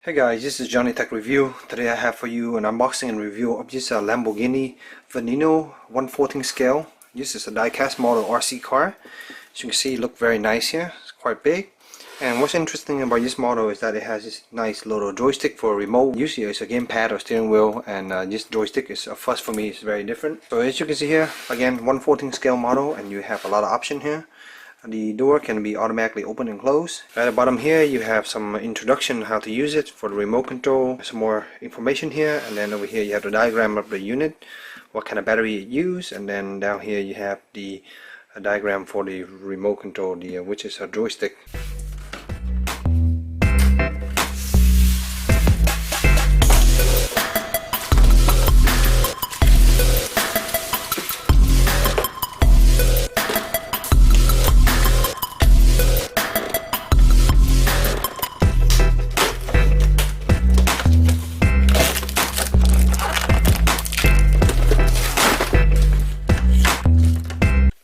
Hey guys, this is JohnyTechReview. Today I have for you an unboxing and review of this Lamborghini Veneno 1/14 scale. This is a die-cast model RC car. As you can see, it looks very nice here. It's quite big. And what's interesting about this model is that it has this nice little joystick for a remote. Usually it's a gamepad or steering wheel, and this joystick is a fuss for me. It's very different. So as you can see here, again 1/14 scale model, and you have a lot of option here. The door can be automatically open and closed. At the bottom here you have some introduction how to use it for the remote control, some more information here, and then over here you have the diagram of the unit, what kind of battery it uses, and then down here you have the diagram for the remote control, which is a joystick.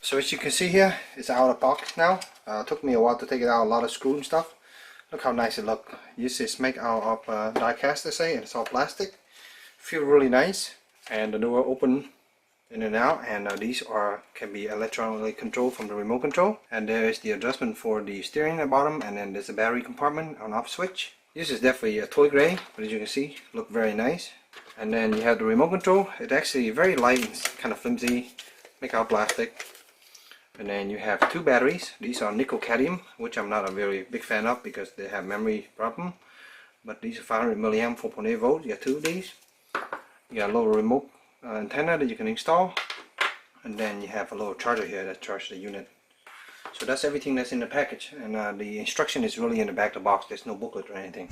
So as you can see here, it's out of box now. It took me a while to take it out, a lot of screw and stuff. Look how nice it looks. This is made out of die cast, they say, and it's all plastic. Feel really nice, and the door open in and out, and these can be electronically controlled from the remote control. And there is the adjustment for the steering at the bottom, and then there's a battery compartment on off switch. This is definitely a toy gray, but as you can see, look very nice. And then you have the remote control. It's actually very light and kind of flimsy, made out of plastic. And then you have two batteries. These are nickel cadmium, which I'm not a very big fan of because they have memory problem. But these are 500 milliamp 4.8 volts. You got two of these. You got a little remote antenna that you can install, and then you have a little charger here that charges the unit. So that's everything that's in the package, and the instruction is really in the back of the box. There's no booklet or anything.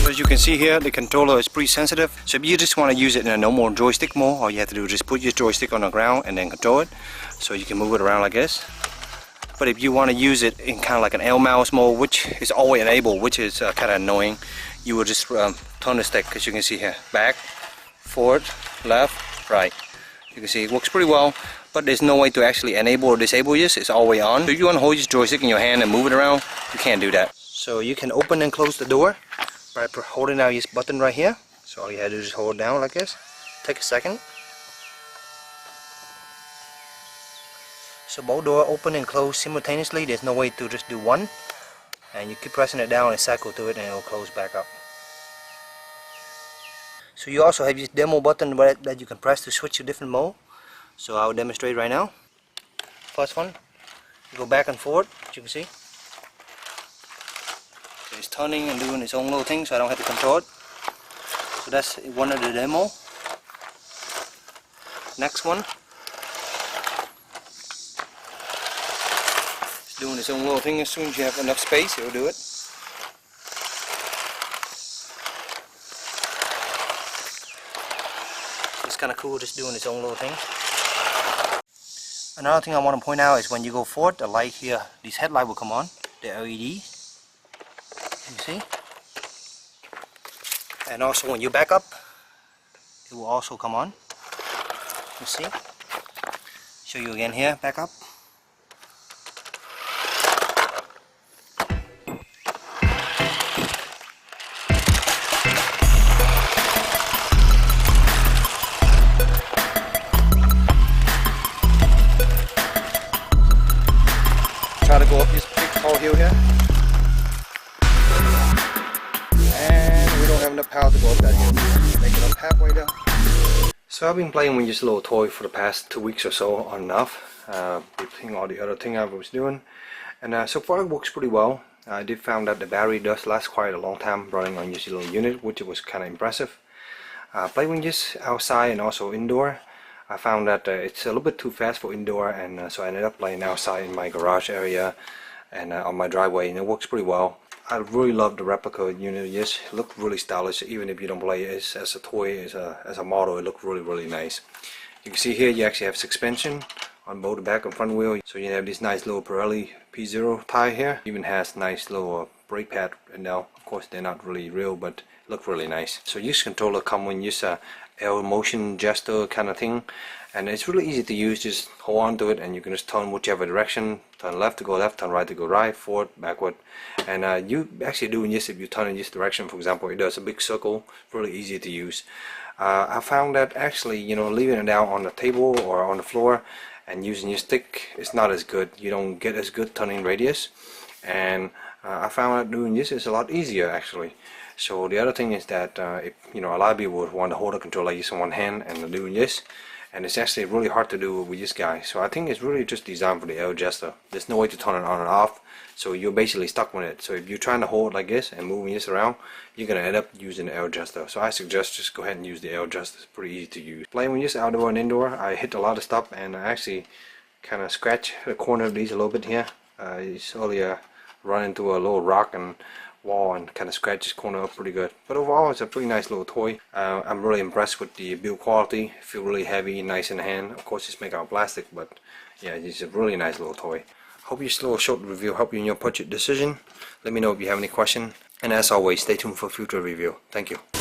As you can see here, the controller is pretty sensitive, so if you just want to use it in a normal joystick mode, all you have to do is just put your joystick on the ground and then control it, so you can move it around like this. But if you want to use it in kind of like an L mouse mode, which is always enabled, which is kind of annoying, you will just turn the stick, as you can see here, back, forward, left, right. You can see it works pretty well, but there's no way to actually enable or disable this. It's always on. So if you want to hold your joystick in your hand and move it around, you can't do that. So you can open and close the door by holding down this button right here. So all you have to do is hold it down like this. Take a second. So both doors open and close simultaneously. There's no way to just do one. And you keep pressing it down and cycle to it, and it will close back up. So you also have this demo button that you can press to switch to different mode. So I'll demonstrate right now. First one, you go back and forth, as you can see. It's turning and doing its own little thing, so I don't have to control it. So that's one of the demo. Next one, it's doing its own little thing. As soon as you have enough space, it will do it. It's kind of cool, just doing its own little thing. Another thing I want to point out is when you go forward, the light here, this headlight will come on, the LED. You see, and also when you back up, it will also come on. You see, show you again here, back up. Try to go up this big tall hill here. Enough power to go up that hill. Make it up halfway down. So I've been playing with this little toy for the past 2 weeks or so on and off, repeating all the other thing I was doing, and so far it works pretty well. I did found that the battery does last quite a long time running on this little unit, which was kind of impressive. Playing with this outside and also indoor, I found that it's a little bit too fast for indoor, and so I ended up playing outside in my garage area and on my driveway, and it works pretty well. I really love the replica unit. Yes, it looked really stylish. Even if you don't play it as a toy, as a model, it looked really nice. You can see here you actually have suspension on both the back and front wheel. So you have this nice little Pirelli P0 tire here. Even has nice little brake pad, and now of course they're not really real, but look really nice. So this controller come with this L motion gesture kind of thing, and it's really easy to use. Just hold on to it and you can just turn whichever direction. Turn left to go left, turn right to go right, forward, backward. And you actually doing this, if you turn in this direction, for example, it does a big circle. Really easy to use. I found that actually, you know, leaving it down on the table or on the floor and using your stick is not as good. You don't get as good turning radius, and I found that doing this is a lot easier actually. So the other thing is that if, you know, a lot of people would want to hold a controller like this in one hand and doing this, and it's actually really hard to do with this guy. So I think it's really just designed for the L gesture. There's no way to turn it on and off, so you're basically stuck with it. So if you're trying to hold it like this and moving this around, you're gonna end up using the L gesture. So I suggest just go ahead and use the L gesture. It's pretty easy to use. Playing with this outdoor and indoor, I hit a lot of stuff, and I actually kind of scratch the corner of these a little bit here. It's earlier run into a little rock and wall and kind of scratch this corner up pretty good. But overall, it's a pretty nice little toy. I'm really impressed with the build quality. Feel really heavy, nice in the hand. Of course, it's made out of plastic, but yeah, it's a really nice little toy. Hope this little short review helped you in your purchase decision. Let me know if you have any question, and as always, stay tuned for future review. Thank you.